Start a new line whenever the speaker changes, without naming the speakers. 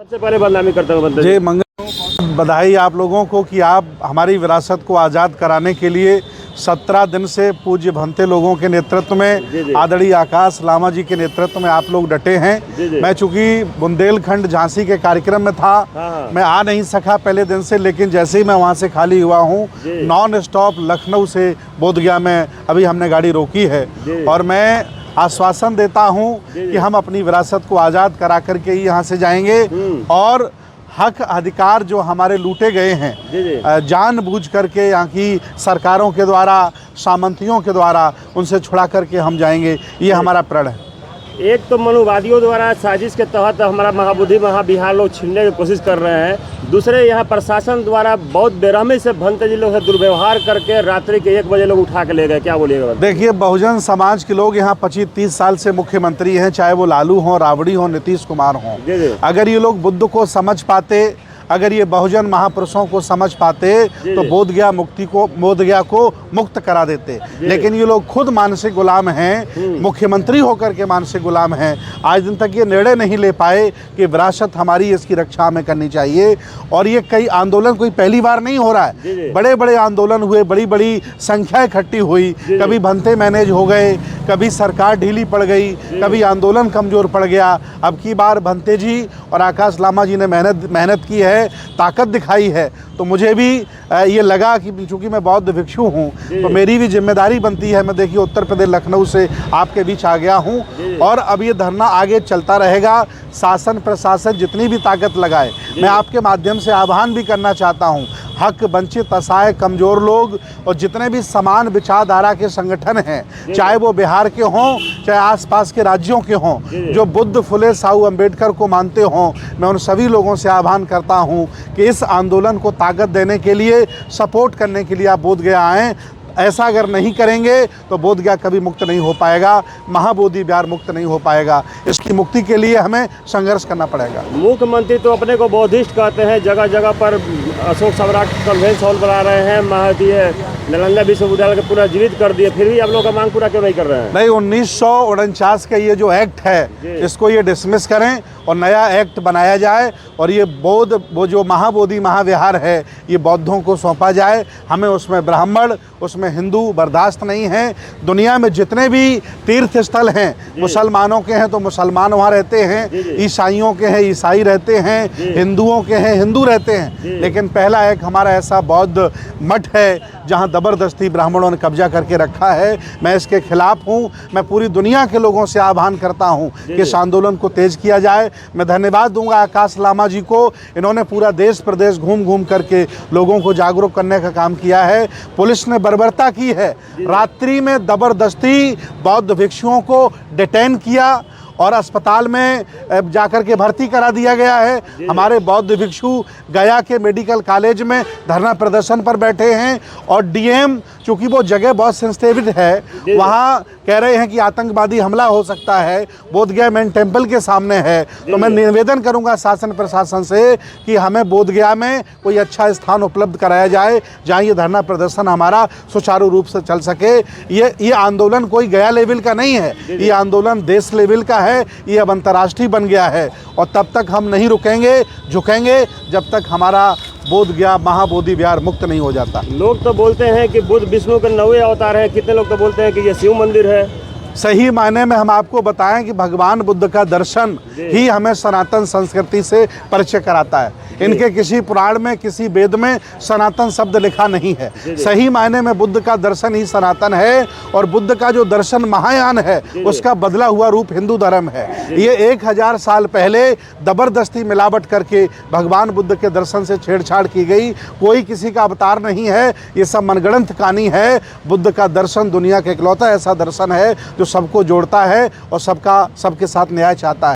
सबसे पहले बदनामी करता हूँ बंदे
जय मंगल। बधाई आप लोगों को कि आप हमारी विरासत को आज़ाद कराने के लिए 17 दिन से पूज्य भंते लोगों के नेतृत्व में, आदरणीय आकाश लामा जी के नेतृत्व में आप लोग डटे हैं। मैं चूंकि बुंदेलखंड झांसी के कार्यक्रम में था, मैं आ नहीं सका पहले दिन से, लेकिन जैसे ही मैं वहां से खाली हुआ हूं, नॉन स्टॉप लखनऊ से बोधगया में अभी हमने गाड़ी रोकी है और मैं आश्वासन देता हूं कि हम अपनी विरासत को आज़ाद करा करके ही यहाँ से जाएंगे और हक अधिकार जो हमारे लूटे गए हैं जानबूझ करके यहाँ की सरकारों के द्वारा, सामंतियों के द्वारा, उनसे छुड़ा करके हम जाएंगे। ये हमारा प्रण है।
एक तो मनुवादियों द्वारा साजिश के तहत हमारा महाबोधि महाविहार लोग छीनने की कोशिश कर रहे हैं, दूसरे यहाँ प्रशासन द्वारा बहुत बेरहमी से भंते जी लोग से दुर्व्यवहार करके रात्रि के 1 बजे लोग उठा के ले गए। क्या बोलिएगा?
देखिए, बहुजन समाज के लोग यहाँ 25-30 साल से मुख्यमंत्री हैं, चाहे वो लालू हों, राबड़ी हों, नीतीश कुमार हों। अगर ये लोग बुद्ध को समझ पाते, अगर ये बहुजन महापुरुषों को समझ पाते तो बोधगया को मुक्त करा देते। लेकिन ये लोग खुद मानसिक गुलाम हैं, मुख्यमंत्री होकर के मानसिक गुलाम हैं। आज दिन तक ये निर्णय नहीं ले पाए कि विरासत हमारी, इसकी रक्षा हमें करनी चाहिए। और ये कई आंदोलन कोई पहली बार नहीं हो रहा है, बड़े बड़े आंदोलन हुए, बड़ी बड़ी संख्या इकट्ठी हुई, कभी भंते मैनेज हो गए, कभी सरकार ढीली पड़ गई, कभी आंदोलन कमजोर पड़ गया। अब की बार भंते जी और आकाश लामा जी ने मेहनत की है, ताकत दिखाई है, तो मुझे भी ये लगा कि चूंकि मैं बौद्ध भिक्षु हूँ तो मेरी भी जिम्मेदारी बनती है। मैं देखिए उत्तर प्रदेश लखनऊ से आपके बीच आ गया हूँ और अब ये धरना आगे चलता रहेगा। शासन प्रशासन जितनी भी ताकत लगाए, मैं आपके माध्यम से आह्वान भी करना चाहता हूँ, हक वंचित, असहाय, कमज़ोर लोग और जितने भी समान विचारधारा के संगठन हैं, चाहे वो बिहार के हों, चाहे आसपास के राज्यों के हों, जो बुद्ध, फुले, साहू अम्बेडकर को मानते हों, मैं उन सभी लोगों से आह्वान करता हूं कि इस आंदोलन को ताकत देने के लिए, सपोर्ट करने के लिए आप बोधगया आएँ। ऐसा अगर नहीं करेंगे तो बोधगया कभी मुक्त नहीं हो पाएगा, महाबोधि विहार मुक्त नहीं हो पाएगा। इसकी मुक्ति के लिए हमें संघर्ष करना पड़ेगा।
मुख्यमंत्री तो अपने को बौद्धिस्ट कहते हैं, जगह जगह पर अशोक सम्राट कन्वेंस हॉल बना रहे हैं, महादीय नालंदा विश्वविद्यालय को पूरा जीवित कर दिए, फिर भी आप लोग का मांग पूरा क्यों नहीं कर रहे हैं?
नहीं, 1949 का ये जो एक्ट है, इसको ये डिसमिस करें और नया एक्ट बनाया जाए और ये वो जो महाबोधि महाविहार है, ये बौद्धों को सौंपा जाए। हमें उसमें ब्राह्मण, उसमें हिंदू बर्दाश्त नहीं है। दुनिया में जितने भी तीर्थ स्थल हैं, मुसलमानों के हैं तो मुसलमान वहाँ रहते हैं, ईसाइयों के हैं ईसाई रहते हैं, हिंदुओं के हैं हिंदू रहते हैं, लेकिन पहला एक हमारा ऐसा बौद्ध मठ है जहाँ ज़बरदस्ती ब्राह्मणों ने कब्जा करके रखा है। मैं इसके खिलाफ हूँ। मैं पूरी दुनिया के लोगों से आह्वान करता हूँ कि इस आंदोलन को तेज किया जाए। मैं धन्यवाद दूंगा आकाश लामा जी को, इन्होंने पूरा देश प्रदेश घूम करके लोगों को जागरूक करने का काम किया है। पुलिस ने बर्बरता की है, रात्रि में ज़बरदस्ती बौद्ध भिक्षुओं को डिटेन किया और अस्पताल में जाकर के भर्ती करा दिया गया है। हमारे बौद्ध भिक्षु गया के मेडिकल कॉलेज में धरना प्रदर्शन पर बैठे हैं और डीएम, चूँकि वो जगह बहुत सेंसिटिव है, वहाँ कह रहे हैं कि आतंकवादी हमला हो सकता है, बोधगया मेन टेम्पल के सामने है। तो मैं निवेदन करूंगा शासन प्रशासन से कि हमें बोधगया में कोई अच्छा स्थान उपलब्ध कराया जाए जहाँ ये धरना प्रदर्शन हमारा सुचारू रूप से चल सके। ये आंदोलन कोई गया लेवल का नहीं है, ये आंदोलन देश लेवल का है, ये अब अंतर्राष्ट्रीय बन गया है और तब तक हम नहीं रुकेंगे, झुकेंगे जब तक हमारा बोधगया महाबोधि विहार मुक्त नहीं हो जाता।
लोग तो बोलते हैं कि बुद्ध विष्णु के 9वें अवतार है, कितने लोग तो बोलते हैं कि ये शिव मंदिर है।
सही मायने में हम आपको बताएं कि भगवान बुद्ध का दर्शन ही हमें सनातन संस्कृति से परिचय कराता है। इनके किसी पुराण में, किसी वेद में सनातन शब्द लिखा नहीं है। सही मायने में बुद्ध का दर्शन ही सनातन है और बुद्ध का जो दर्शन महायान है, उसका बदला हुआ रूप हिंदू धर्म है। ये 1000 साल पहले जबरदस्ती मिलावट करके भगवान बुद्ध के दर्शन से छेड़छाड़ की गई। कोई किसी का अवतार नहीं है, ये सब मनगढ़ंत कहानी है। बुद्ध का दर्शन दुनिया का इकलौता ऐसा दर्शन है जो सबको जोड़ता है और सबके साथ न्याय चाहता है।